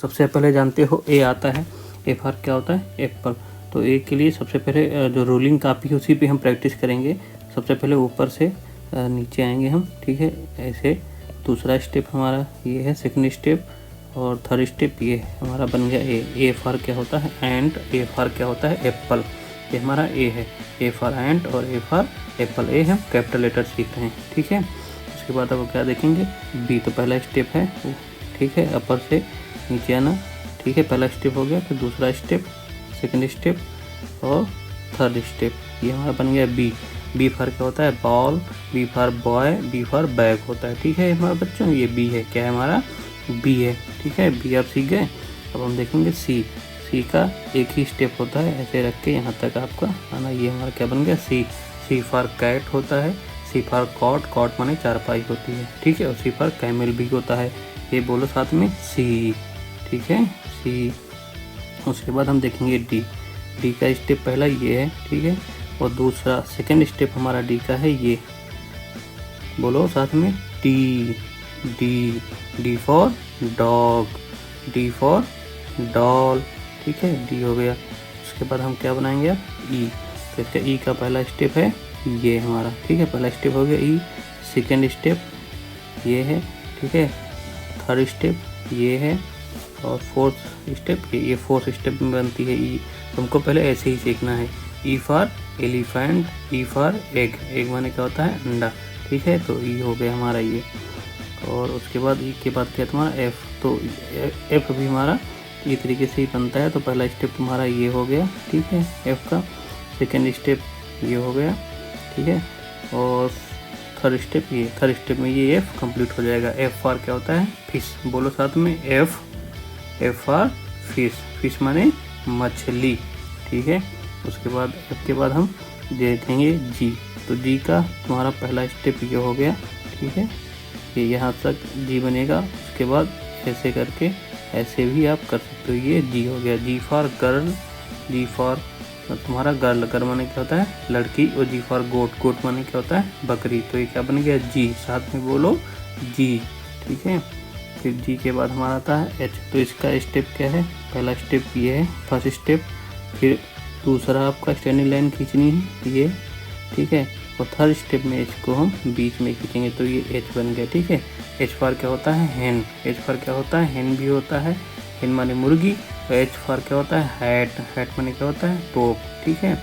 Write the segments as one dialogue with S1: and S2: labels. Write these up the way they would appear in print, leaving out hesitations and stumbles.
S1: सबसे पहले जानते हो ए आता है, ए फॉर क्या होता है एप्पल। तो ए के लिए सबसे पहले जो रोलिंग कापी है उसी पे हम प्रैक्टिस करेंगे। सबसे पहले ऊपर से नीचे आएंगे हम, ठीक है, ऐसे। दूसरा स्टेप हमारा ये है, सेकंड स्टेप, और थर्ड स्टेप ये हमारा बन गया ए। ए फॉर क्या होता है एंट, ए फॉर क्या होता है एप्पल, ये हमारा ए है। ए फॉर एंट और ए फॉर एप्पल, ए हम कैपिटल लेटर सीख रहे हैं, ठीक है। उसके बाद अब क्या देखेंगे, बी। तो पहला स्टेप है, ठीक है, अपर से नीचे आना, ठीक है, पहला स्टेप हो गया। फिर दूसरा स्टेप, सेकंड स्टेप और थर्ड स्टेप, ये हमारा बन गया बी। बी फॉर क्या होता है ball, B for boy, B for bag होता है, ठीक है हमारे बच्चों, ये बी है, क्या है हमारा बी है, ठीक है। बी आप सीख गए। अब हम देखेंगे सी। सी का एक ही स्टेप होता है, ऐसे रख के यहाँ तक आपका आना, ये हमारा क्या बन गया सी। सी फॉर कैट होता है, सी फॉर कॉट, कॉट माने चारपाई होती है, ठीक है, और सी फॉर कैमल भी होता है। ये बोलो साथ में सी, ठीक है सी। उसके बाद हम देखेंगे डी। डी का स्टेप पहला ये है, ठीक है, और दूसरा सेकंड स्टेप हमारा डी का है ये, बोलो साथ में D. D, D for dog, D for doll, ठीक है, डी हो गया। उसके बाद हम क्या बनाएंगे ई। तो इसका ई का पहला स्टेप है ये हमारा, ठीक है, पहला स्टेप हो गया ई। सेकंड स्टेप ये है, ठीक है, थर्ड स्टेप ये है, और फोर्थ स्टेप ये फोर्थ स्टेप में बनती है ई। तुमको पहले ऐसे ही सीखना है। E for elephant, E for egg, egg माने क्या होता है अंडा, ठीक है, तो ई हो गया हमारा ये। और उसके बाद ई के बाद क्या तुम्हारा एफ। तो एफ भी हमारा ये तरीके से ही बनता है। तो पहला स्टेप तुम्हारा ये हो गया, ठीक है, एफ का। सेकेंड स्टेप ये हो गया, ठीक है, और थर्ड स्टेप ये, थर्ड स्टेप में ये एफ कंप्लीट हो जाएगा। एफ फॉर क्या होता है फिश, बोलो साथ में F. F for fish, fish माने मछली, ठीक है। उसके बाद एफ के बाद हम देखेंगे जी। तो जी का तुम्हारा पहला स्टेप ये हो गया, ठीक है, ये यहाँ तक जी बनेगा। उसके बाद ऐसे करके ऐसे भी आप कर सकते हो, ये जी हो गया। जी फॉर गर्ल, जी फॉर तुम्हारा गर्ल, गर्ल माने क्या होता है लड़की, और जी फॉर गोट, गोट माने क्या होता है बकरी। तो ये क्या बन गया जी, साथ में बोलो जी, ठीक है। फिर जी के बाद हमारा आता है एच। तो इसका स्टेप क्या है, पहला स्टेप ये है फर्स्ट स्टेप, फिर दूसरा आपका स्टैंडिंग लाइन खींचनी है ये, ठीक है, और थर्ड स्टेप में एच को हम बीच में खींचेंगे, तो ये एच बन गया, ठीक है। एच फॉर क्या होता है हैन, एच फॉर क्या होता है हैन भी होता है, हैन माने मुर्गी, और एच फॉर क्या होता है हैट, हैट माने क्या होता है टोप, ठीक है।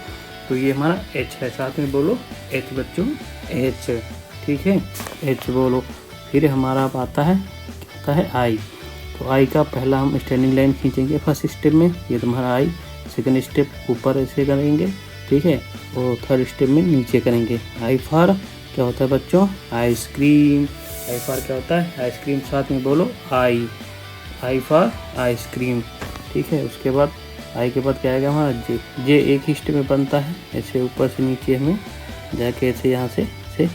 S1: तो ये हमारा एच है, साथ में बोलो एच बच्चों, एच, ठीक है, एच बोलो। फिर हमारा अब आता है आई। तो आई का पहला हम स्टैंडिंग लाइन खींचेंगे फर्स्ट स्टेप में, ये तुम्हारा आई। सेकंड स्टेप ऊपर ऐसे करेंगे, ठीक है, और थर्ड स्टेप में नीचे करेंगे। आई फॉर क्या होता है बच्चों आइसक्रीम, आई फॉर क्या होता है आइसक्रीम, साथ में बोलो आई। आई फॉर आइसक्रीम, ठीक है। उसके बाद आई के बाद क्या आएगा हमारा जे। जे एक ही स्टेप में बनता है, ऐसे ऊपर से नीचे हमें जाके ऐसे यहाँ से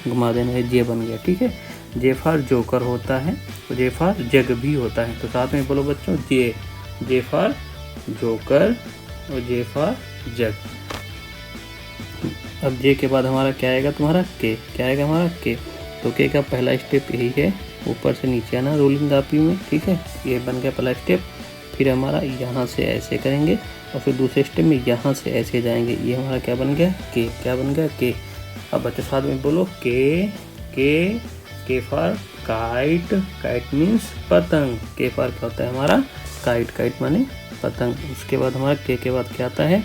S1: घुमा देना है, जे बन गया, ठीक है। जे फॉर जोकर होता है, और जे फॉर जग भी होता है। तो साथ में बोलो बच्चों जे। जे फॉर जोकर और जे फॉर जग। अब जे के बाद हमारा क्या आएगा तुम्हारा के, क्या आएगा हमारा के। तो के का पहला स्टेप यही है, ऊपर से नीचे आना रोलिंग कापी में, ठीक है, ये बन गया पहला स्टेप। फिर हमारा यहाँ से ऐसे करेंगे, और फिर दूसरे स्टेप में यहाँ से ऐसे जाएंगे, ये हमारा क्या बन गया के, क्या बन गया के। अब बच्चों साथ में बोलो के। के फॉर काइट, काइट मीन्स पतंग, के फॉर क्या होता है हमारा काइट, काइट माने पतंग। उसके बाद हमारा के बाद क्या आता है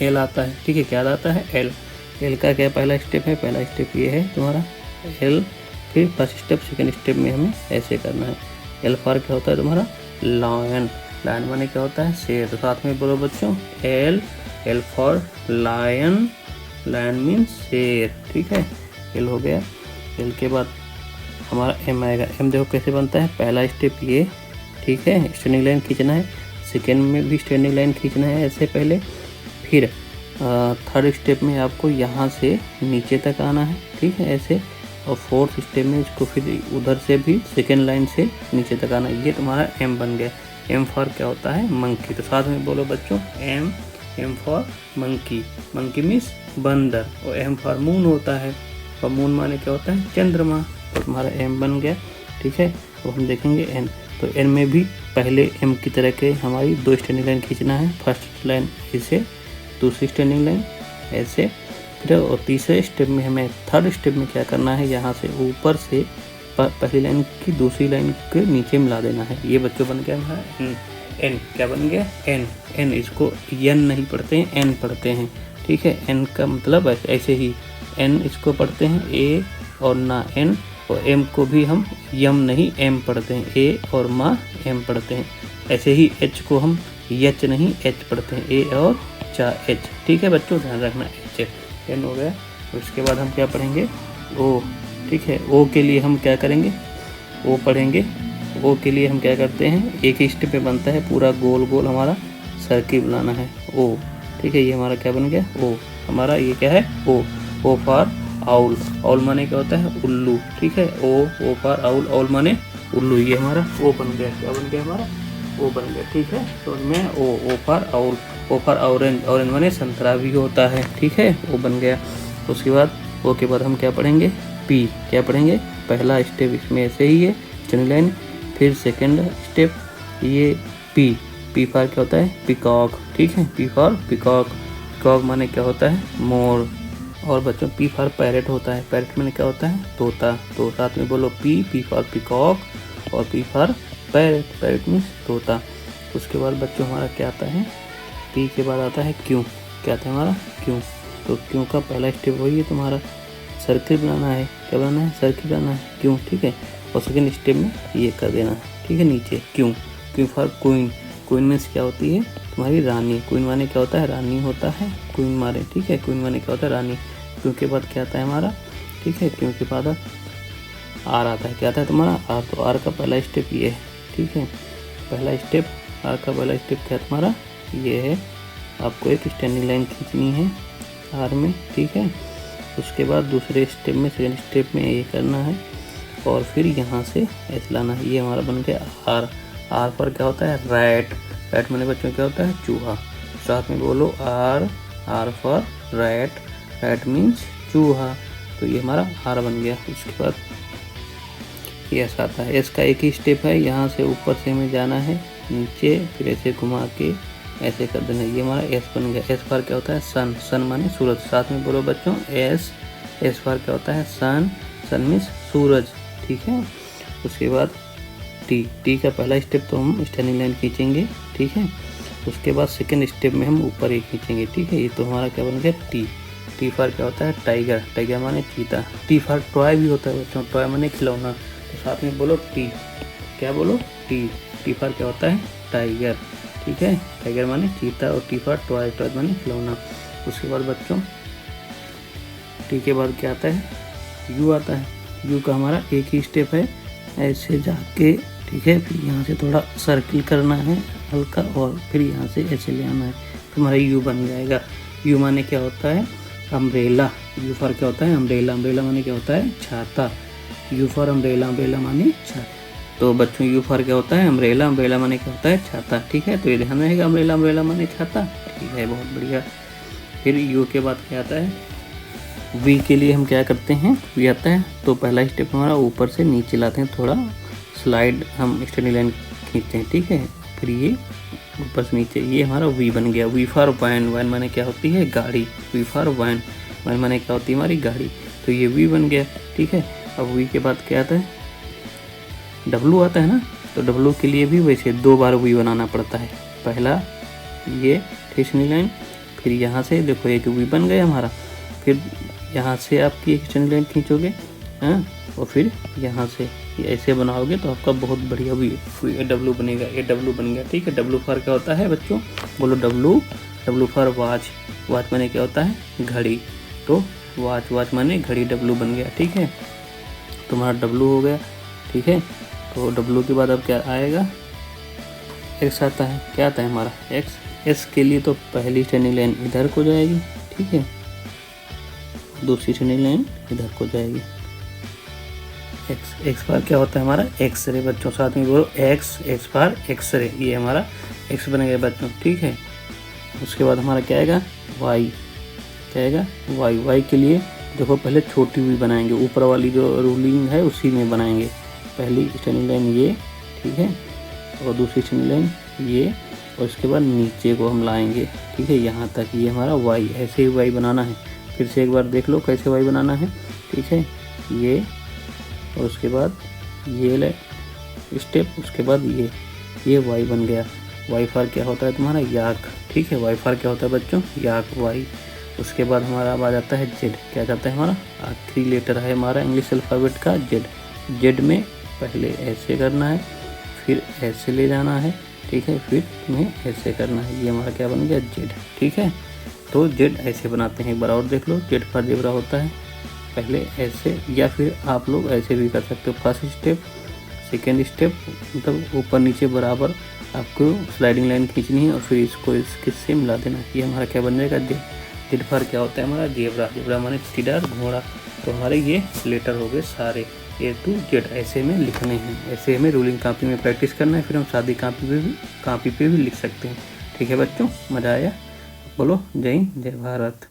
S1: एल आता है, ठीक है, क्या आता है एल। एल का क्या पहला स्टेप है, पहला स्टेप ये है तुम्हारा एल। फिर फर्स्ट स्टेप सेकंड स्टेप में हमें ऐसे करना है। एल फॉर क्या होता है तुम्हारा लायन, लायन माने क्या होता है शेर। तो साथ में बोलो बच्चों L. L for lion, lion means शेर, ठीक है, एल हो गया। एल के बाद हमारा एम आएगा। एम देखो कैसे बनता है, पहला स्टेप ये, ठीक है, स्टैंडिंग लाइन खींचना है, सेकेंड में भी स्टैंडिंग लाइन खींचना है ऐसे पहले। फिर थर्ड स्टेप में आपको यहाँ से नीचे तक आना है, ठीक है, ऐसे। और फोर्थ स्टेप में इसको फिर उधर से भी सेकेंड लाइन से नीचे तक आना है, ये तुम्हारा एम बन गया। एम फॉर क्या होता है मंकी। तो साथ में बोलो बच्चों M. M for monkey, monkey means बंदर, और एम फॉर मून होता है, और मून माने क्या होता है चंद्रमा। तो तुम्हारा एम बन गया, ठीक है। तो हम देखेंगे एन। तो एन में भी पहले एम की तरह के हमारी 2 स्टैंडिंग लाइन खींचना है। फर्स्ट लाइन ऐसे, दूसरी स्टैंडिंग लाइन ऐसे, फिर और तीसरे स्टेप में हमें थर्ड स्टेप में क्या करना है, यहाँ से ऊपर से पहली लाइन की दूसरी लाइन के नीचे मिला देना है। ये बच्चों बन गया हमारा एन। क्या बन गया, एन। इसको एन नहीं पढ़ते हैं, एन पढ़ते हैं, ठीक है। एन का मतलब ऐसे ही एन इसको पढ़ते हैं, ए और ना एन, और एम को भी हम यम नहीं एम पढ़ते हैं, ए और मा एम पढ़ते हैं। ऐसे ही एच को हम एच नहीं एच पढ़ते हैं, ए और चा एच, ठीक है बच्चों, ध्यान रखना। एच एन हो गया। उसके बाद हम क्या पढ़ेंगे, ओ, ठीक है। ओ के लिए हम क्या करेंगे, ओ पढ़ेंगे। ओ के लिए हम क्या करते हैं, एक ही स्टेप पे बनता है, पूरा गोल गोल हमारा सर्किल बनाना है, ओ, ठीक है। ये हमारा क्या बन गया, ओ। हमारा ये क्या है, ओ फॉर आउल। आउल माने क्या होता है, उल्लू, ठीक है। ओ फॉर आउल, आउल माने उल्लू। ये हमारा ओ बन गया। क्या बन गया हमारा, ओ बन गया, ठीक है। तो मैं O for owl, O for orange, orange माने संतरा भी होता है, ठीक है, ओ बन गया। उसके बाद ओ के बाद हम क्या पढ़ेंगे, पी। क्या पढ़ेंगे, पहला स्टेप इसमें ऐसे ही है, स्टैंडिंग लाइन, फिर सेकंड स्टेप ये पी फॉर क्या होता है, पिकॉक, ठीक है। पी फॉर पिकॉक, पिकॉक माने क्या होता है, मोर। और बच्चों पी फॉर पैरेट होता है, पैरेट माने क्या होता है, तोता। तो साथ में बोलो पी फॉर पिकॉक और P for parrot, parrot means तोता। उसके बाद बच्चों हमारा क्या आता है, पी के बाद आता है क्यों। क्या आता है हमारा, क्यों। तो क्यों का पहला स्टेप वही है तुम्हारा, सर्किल बनाना है। क्या बनाना है, सर्किल बनाना है, क्यों, ठीक है। और सेकेंड स्टेप में ये कर देना है, ठीक है, नीचे क्यों। क्यों फॉर क्वीन, क्वीन मीन्स क्या होती है, तुम्हारी रानी। क्वीन माने क्या होता है, रानी होता है, क्वीन माने, ठीक है। क्वीन माने क्या होता है, रानी। क्यों के बाद क्या आता है हमारा, ठीक है। क्यों के बाद आर आता है। क्या आता है तुम्हारा, आर। तो आर का पहला स्टेप ये है, ठीक है। पहला स्टेप, आर का पहला स्टेप क्या है तुम्हारा, ये है। आपको एक स्टैंडिंग लाइन खींचनी है आर में, ठीक है। उसके बाद दूसरे स्टेप में, सेकेंड स्टेप में ये करना है, और फिर यहाँ से ऐसे लाना है। ये हमारा बन गया आर। आर पर क्या होता है, रैट। रैट मैंने बच्चों क्या होता है, चूहा। साथ में बोलो R for rat, rat means चूहा। तो ये हमारा आर बन गया। उसके बाद ये ऐसा आता है, एस का एक ही स्टेप है, यहाँ से ऊपर से हमें जाना है नीचे, फिर ऐसे घुमा के ऐसे कर देना। ये हमारा एस बन गया। एस फॉर क्या होता है, सन। सन माने सूरज। साथ में बोलो बच्चों एस फॉर क्या होता है, सन। सन मीन्स सूरज, ठीक है। उसके बाद टी का पहला स्टेप तो हम स्टैंडिंग लाइन खींचेंगे, ठीक है। उसके बाद सेकंड स्टेप में हम ऊपर ही खींचेंगे, ठीक है। ये तो हमारा क्या बन गया, टी फॉर क्या होता है, टाइगर। टाइगर माने चीता। टी फॉर टॉय भी होता है बच्चों, टॉय माने खिलौना। तो साथ में बोलो टी। क्या बोलो, टी फॉर क्या होता है, टाइगर, ठीक है। टाइगर माने चीता और टी फॉर टॉय, टॉय माने खिलौना। उसके बाद बच्चों टी के बाद क्या आता है, यू आता है। यू का हमारा एक ही स्टेप है, ऐसे जाके, ठीक है। फिर यहाँ से थोड़ा सर्किल करना है हल्का, और फिर यहाँ से ऐसे ले आना है, तो हमारा यू बन जाएगा। यू माने क्या होता है, अम्ब्रेला। यू फॉर क्या होता है, अम्ब्रेला। अम्ब्रेला माने क्या होता है, छाता। यू फॉर अम्ब्रेला, अम्ब्रेला माने छाता। तो बच्चों यू फॉर क्या होता है, अम्ब्रेला। अम्ब्रेला माने क्या होता है, छाता, ठीक है। तो ये ध्यान रहेगा, अम्ब्रेला, अम्ब्रेला माने छाता, ठीक है, बहुत बढ़िया। फिर यू के बाद क्या आता है, वी के लिए हम क्या करते हैं, वी आता है तो पहला स्टेप हमारा ऊपर से नीचे लाते हैं, थोड़ा स्लाइड हम स्टैंडिंग लाइन खींचते हैं, ठीक है। फिर ये ऊपर से नीचे, ये हमारा वी बन गया। We for van. वैन माने क्या होती है, गाड़ी। We for van. वैन माने क्या होती है, हमारी गाड़ी। तो ये वी बन गया, ठीक है। अब वी के बाद क्या आता है, डब्लू आता है ना। तो डब्लू के लिए भी वैसे 2 बार वी बनाना पड़ता है। पहला ये स्टैंडिंग लाइन, फिर यहाँ से देखो एक वी बन गया हमारा, फिर यहाँ से आपकी एक स्टैंडिंग लाइन खींचोगे, हाँ, और फिर यहाँ से ये ऐसे बनाओगे तो आपका बहुत बढ़िया वी डब्लू बनेगा। ये डब्लू बन गया, ठीक है। डब्लू फॉर क्या होता है बच्चों, बोलो डब्लू फॉर वॉच। वॉच माने क्या होता है, घड़ी। तो वॉच माने घड़ी, डब्लू बन गया, ठीक है। तुम्हारा डब्लू हो गया, ठीक है। तो डब्लू के बाद अब क्या आएगा, एक्स आता है। क्या आता है हमारा, एक्स। एस के लिए तो पहली स्टैंडिंग लाइन इधर को जाएगी, ठीक है, दूसरी स्टैंडिंग लाइन इधर को जाएगी। एक्स फॉर क्या होता है हमारा, एक्सरे। बच्चों साथ में बोलो एक्स फॉर एक्सरे। ये हमारा एक्स बन गया बच्चों, ठीक है। उसके बाद हमारा क्या आएगा, वाई। क्या आएगा, वाई के लिए देखो पहले छोटी वी बनाएंगे, ऊपर वाली जो रूलिंग है उसी में बनाएंगे। पहली स्टैंडिंग लाइन ये, ठीक है। और दूसरी चैन लाइन ये, और उसके बाद नीचे को हम लाएंगे, ठीक है, यहाँ तक। ये हमारा वाई, ऐसे ही वाई बनाना है। फिर से एक बार देख लो कैसे वाई बनाना है, ठीक है। ये और उसके बाद ये ले स्टेप, उसके बाद ये वाई बन गया। वाई फॉर क्या होता है तुम्हारा याक, ठीक है। वाई फॉर क्या होता है बच्चों, याक, वाई। उसके बाद हमारा अब आ जाता है जेड। क्या जाता है हमारा, आखिरी लेटर है हमारा इंग्लिश अल्फ़ाबेट का जेड। जेड में पहले ऐसे करना है, फिर ऐसे ले जाना है, ठीक है, फिर तुम्हें ऐसे करना है। ये हमारा क्या बन गया, जेड, ठीक है। तो जेड ऐसे बनाते हैं, एक बार और देख लो। जेड फॉर जेब्रा होता है पहले ऐसे, या फिर आप लोग ऐसे भी कर सकते हो। फर्स्ट स्टेप, सेकेंड स्टेप, मतलब ऊपर नीचे बराबर आपको स्लाइडिंग लाइन खींचनी है और फिर इसको इसके से मिला देना। ये हमारा क्या बन जाएगा, जेड। जेड फॉर क्या होता है हमारा, जेब्रा। जेब्रा माने चिट्टीदार घोड़ा। तो हमारे ये लेटर हो गए सारे, ए टू जेड ऐसे में लिखने हैं। ऐसे हमें रूलिंग कॉपी में प्रैक्टिस करना है, फिर हम सादी कॉपी पे भी लिख सकते हैं, ठीक है बच्चों। मज़ा आया? बोलो जय हिंद, जय भारत।